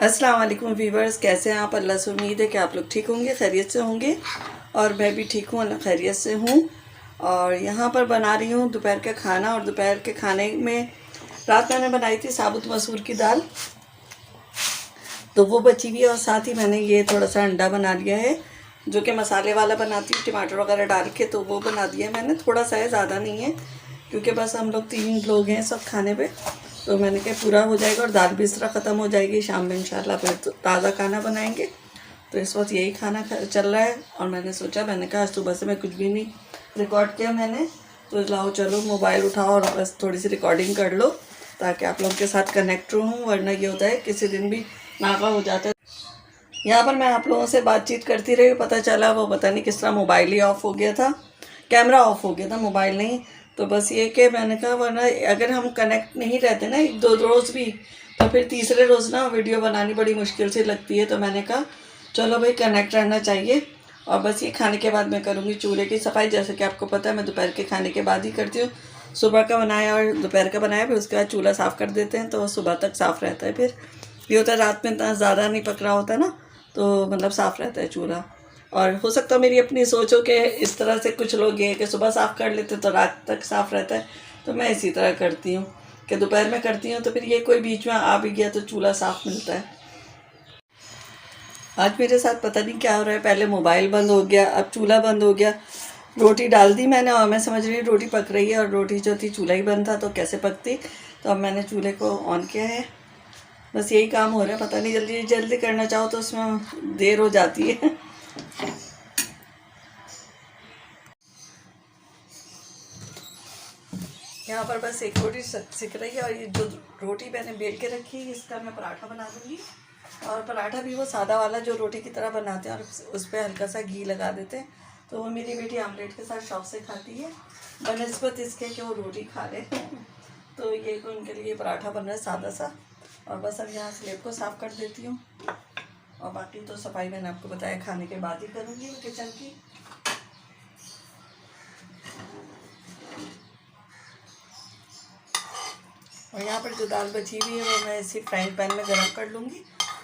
अस्सलाम वालेकुम वीवर्स, कैसे हैं आप? अल्लाह से उम्मीद है कि आप लोग ठीक होंगे, खैरियत से होंगे। और मैं भी ठीक हूँ, अल्लाह खैरियत से हूँ। और यहाँ पर बना रही हूँ दोपहर का खाना। और दोपहर के खाने में रात मैंने बनाई थी साबुत मसूर की दाल, तो वो बची हुई है। और साथ ही मैंने ये थोड़ा सा अंडा बना लिया है, जो कि मसाले वाला बनाती हूँ टमाटर वगैरह डाल के, तो वो बना दिया है मैंने। थोड़ा सा है, ज़्यादा नहीं है, क्योंकि बस हम लोग 3 लोग हैं सब खाने पे, तो मैंने कहा पूरा हो जाएगा। और दाल भी इस तरह ख़त्म हो जाएगी, शाम में इंशाल्लाह फिर तो ताज़ा खाना बनाएंगे। तो इस वक्त यही खाना चल रहा है। और मैंने कहा आज सुबह से मैं कुछ भी नहीं रिकॉर्ड किया मैंने, तो लाओ चलो मोबाइल उठाओ और बस थोड़ी सी रिकॉर्डिंग कर लो, ताकि आप लोगों के साथ कनेक्ट रहूँ। वरना ये होता है किसी दिन भी नागा हो जाता है। यहाँ पर मैं आप लोगों से बातचीत करती रही, पता चला वो पता नहीं किस तरह मोबाइल ही ऑफ हो गया था, कैमरा ऑफ हो गया था, मोबाइल नहीं। तो बस ये कि मैंने कहा वरना अगर हम कनेक्ट नहीं रहते ना 1-2 रोज़ भी, तो फिर तीसरे रोज़ ना वीडियो बनानी बड़ी मुश्किल से लगती है। तो मैंने कहा चलो भाई कनेक्ट रहना चाहिए। और बस ये खाने के बाद मैं करूँगी चूल्हे की सफाई। जैसे कि आपको पता है मैं दोपहर के खाने के बाद ही करती हूँ। सुबह का बनाया और दोपहर का बनाया, फिर उसके बाद चूल्हा साफ़ कर देते हैं, तो सुबह तक साफ़ रहता है। फिर ये होता है रात में इतना ज़्यादा नहीं पक रहा होता ना, तो मतलब साफ़ रहता है चूल्हा। और हो सकता है मेरी अपनी सोच हो कि इस तरह से कुछ लोग ये कि सुबह साफ़ कर लेते तो रात तक साफ़ रहता है, तो मैं इसी तरह करती हूँ कि दोपहर में करती हूँ, तो फिर ये कोई बीच में आ भी गया तो चूल्हा साफ़ मिलता है। आज मेरे साथ पता नहीं क्या हो रहा है, पहले मोबाइल बंद हो गया, अब चूल्हा बंद हो गया। रोटी डाल दी मैंने और मैं समझ रही हूँ रोटी पक रही है, और रोटी जो थी चूल्हा ही बंद था, तो कैसे पकती। तो अब मैंने चूल्हे को ऑन किया है। बस यही काम हो रहा है, पता नहीं जल्दी जल्दी करना चाहो तो उसमें देर हो जाती है। यहाँ पर बस एक रोटी सिक रही है, और ये जो रोटी मैंने बेल के रखी है इसका मैं पराठा बना दूँगी। और पराठा भी वो सादा वाला जो रोटी की तरह बनाते हैं, और उस पर हल्का सा घी लगा देते हैं, तो वो मेरी बेटी आमलेट के साथ शौक से खाती है, बनस्बत इसके कि वो रोटी खा रहे। तो ये उनके लिए पराठा बन रहा है सादा सा। और बस अब यहाँ स्लेब को साफ़ कर देती हूँ, और बाकी तो सफाई मैंने आपको बताया खाने के बाद ही करूँगी किचन की। और यहाँ पर जो दाल बची हुई है वो मैं इसी फ्राइंग पैन में गरम कर लूँगी,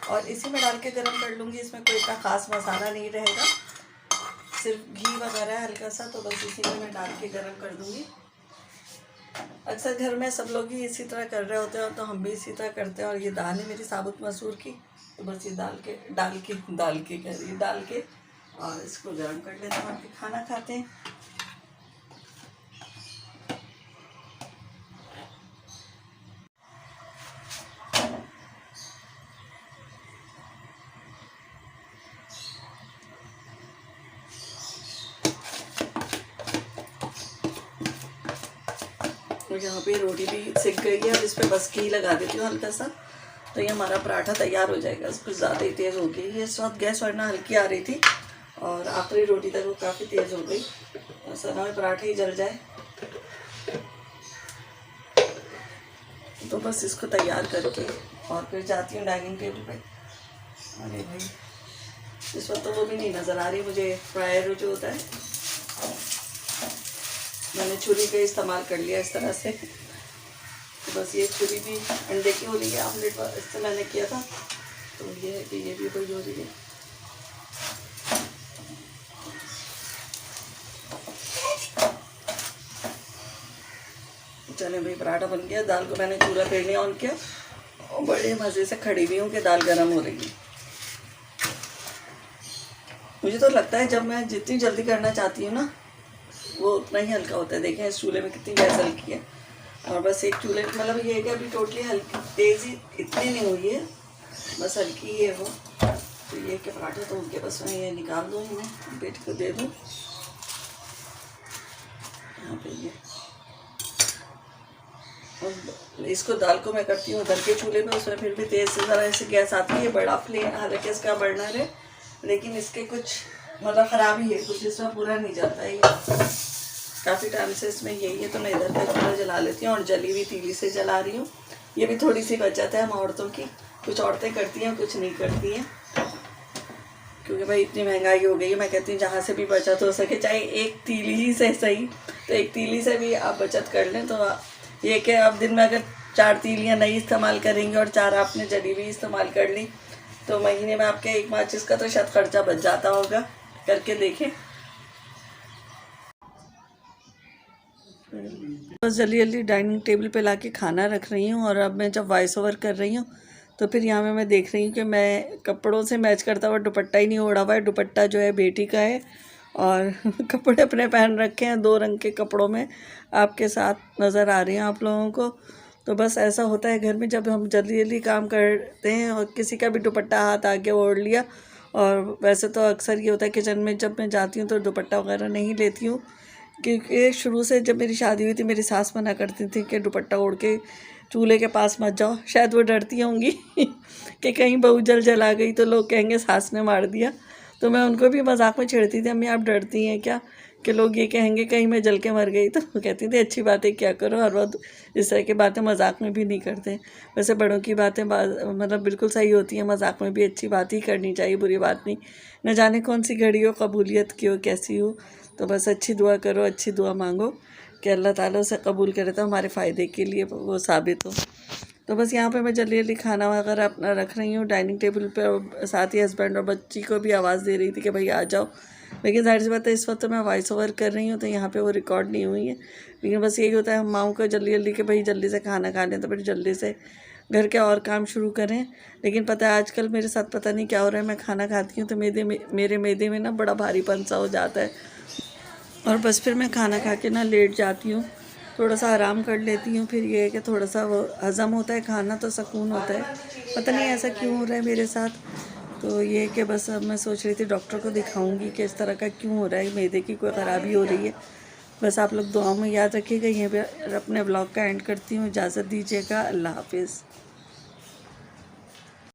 और इसी में डाल के गरम कर लूँगी। इसमें कोई इतना ख़ास मसाला नहीं रहेगा, सिर्फ घी वगैरह हल्का सा, तो बस इसी में मैं डाल के गरम कर दूँगी। अक्सर घर में सब लोग ही इसी तरह कर रहे होते हैं, तो हम भी इसी तरह करते हैं। और ये दाल है मेरी साबुत मसूर की, तो बस ये डाल के और इसको गर्म कर लेते हैं और फिर खाना खाते हैं। और यहाँ पे रोटी भी सिक गई है, अब इस पर बस घी लगा देती हूँ हल्का सा, तो ये हमारा पराठा तैयार हो जाएगा। कुछ ज़्यादा ही तेज़ हो गई है इस वक्त गैस, वरना हल्की आ रही थी, और आखिरी रोटी तक वो काफ़ी तेज़ हो गई। ऐसा ना पराठे ही जल जाए, तो बस इसको तैयार करके और फिर जाती हूँ डाइनिंग टेबल पे। अरे भाई इस वक्त तो वो भी नहीं नज़र आ रही मुझे, फ्रायर जो होता है, मैंने छुरी का इस्तेमाल कर लिया इस तरह से। तो बस ये छुरी भी अंडे की हो रही है, आमलेट इससे मैंने किया था, तो ये है कि ये भी कोई हो रही है। चले भाई पराठा बन गया। दाल को मैंने चूल्हा पे नहीं ऑन किया, और बड़े मज़े से खड़ी हुई हूँ कि दाल गर्म हो रही है। मुझे तो लगता है जब मैं जितनी जल्दी करना चाहती हूँ ना, वो उतना ही हल्का होता है। देखें इस चूल्हे में कितनी गैस हल्की है, और बस एक चूल्हे मतलब ये है कि अभी टोटली हल्की तेज़ी इतनी नहीं हुई है, बस हल्की ही है वो। तो ये कि पराठे तो उनके बस मैं ये निकाल दूँ, इन्हें बेटी को दे दूँ। यहाँ पे ये और इसको दाल को मैं करती हूँ उधर के चूल्हे में, उसमें फिर भी तेज़ से ज़रा ऐसे गैस आती है, बड़ा फ्लेम, हालांकि इसका बर्नर है, लेकिन इसके कुछ मतलब ख़राबी है, कुछ इसमें पूरा नहीं जाता है। काफ़ी टाइम से इसमें यही है, तो मैं इधर का चूल्हा जला लेती हूँ, और जली हुई तीली से जला रही हूँ। ये भी थोड़ी सी बचत है हम औरतों की, कुछ औरतें करती हैं कुछ नहीं करती हैं, क्योंकि भाई इतनी महंगाई हो गई है। मैं कहती हूँ जहाँ से भी बचत हो सके, चाहे एक तीली ही से सही, तो एक तीली से भी आप बचत कर लें। तो ये कि आप दिन में अगर 4 तीलियाँ नहीं इस्तेमाल करेंगे और 4 आपने जली हुई इस्तेमाल कर ली, तो महीने में आपके एक माचिस का तो शायद खर्चा बच जाता होगा, करके देखें। बस जल्दी जल्दी डाइनिंग टेबल पे लाके खाना रख रही हूँ। और अब मैं जब वॉइस ओवर कर रही हूँ तो फिर यहाँ मैं देख रही हूँ कि मैं कपड़ों से मैच करता हुआ दुपट्टा ही नहीं ओढ़ा हुआ है। दुपट्टा जो है बेटी का है और कपड़े अपने पहन रखे हैं 2 रंग के कपड़ों में आपके साथ नज़र आ रही हैं आप लोगों को। तो बस ऐसा होता है घर में जब हम जल्दी जल्दी काम करते हैं और किसी का भी दुपट्टा हाथ आके ओढ़ लिया। और वैसे तो अक्सर ये होता है किचन में जब मैं जाती हूँ तो दुपट्टा वगैरह नहीं लेती हूँ, क्योंकि शुरू से जब मेरी शादी हुई थी मेरी सास मना करती थी कि दुपट्टा ओढ़ के चूल्हे के पास मत जाओ। शायद वो डरती होंगी कि कहीं बहू जला गई तो लोग कहेंगे सास ने मार दिया। तो मैं उनको भी मजाक में छेड़ती थी, अम्मी आप डरती हैं क्या कि लोग ये कहेंगे कहीं मैं जल के मर गई। तो वो कहती थी अच्छी बातें क्या करो, हर वक्त इस तरह की बातें मजाक में भी नहीं करते। वैसे बड़ों की बातें मतलब बिल्कुल सही होती हैं, मजाक में भी अच्छी बात ही करनी चाहिए, बुरी बात नहीं। न जाने कौन सी घड़ी हो, कबूलियत की हो, कैसी हो। तो बस अच्छी दुआ करो, अच्छी दुआ मांगो कि अल्लाह ताला उसे कबूल करे तो हमारे फ़ायदे के लिए वो साबित हो। तो बस यहाँ पे मैं जल्दी जल्दी खाना वगैरह अपना रख रही हूँ डाइनिंग टेबल पे। और साथ ही हस्बैंड और बच्ची को भी आवाज़ दे रही थी कि भाई आ जाओ, लेकिन जाहिर सी बात है इस वक्त तो मैं वॉइस ओवर कर रही हूँ तो यहाँ पे वो रिकॉर्ड नहीं हुई है। लेकिन बस यही होता है हम माओं को जल्दी जल्दी कि भाई जल्दी से खाना खा लें तो फिर जल्दी से घर के और काम शुरू करें। लेकिन पता है आजकल मेरे साथ पता नहीं क्या हो रहा है, मैं खाना खाती हूँ तो मेरे मैदे में ना बड़ा भारीपन सा हो जाता है और बस फिर मैं खाना खा के ना लेट जाती हूँ, थोड़ा सा आराम कर लेती हूँ। फिर ये है कि थोड़ा सा वो हज़म होता है खाना तो सुकून होता है। पता नहीं ऐसा क्यों हो रहा है मेरे साथ। तो ये कि बस अब मैं सोच रही थी डॉक्टर को दिखाऊंगी कि इस तरह का क्यों हो रहा है, मैदे की कोई ख़राबी हो रही है। बस आप लोग दुआ में याद रखिएगा। यहीं पे अपने व्लॉग का एंड करती हूँ, इजाज़त दीजिएगा, अल्लाह हाफिज़।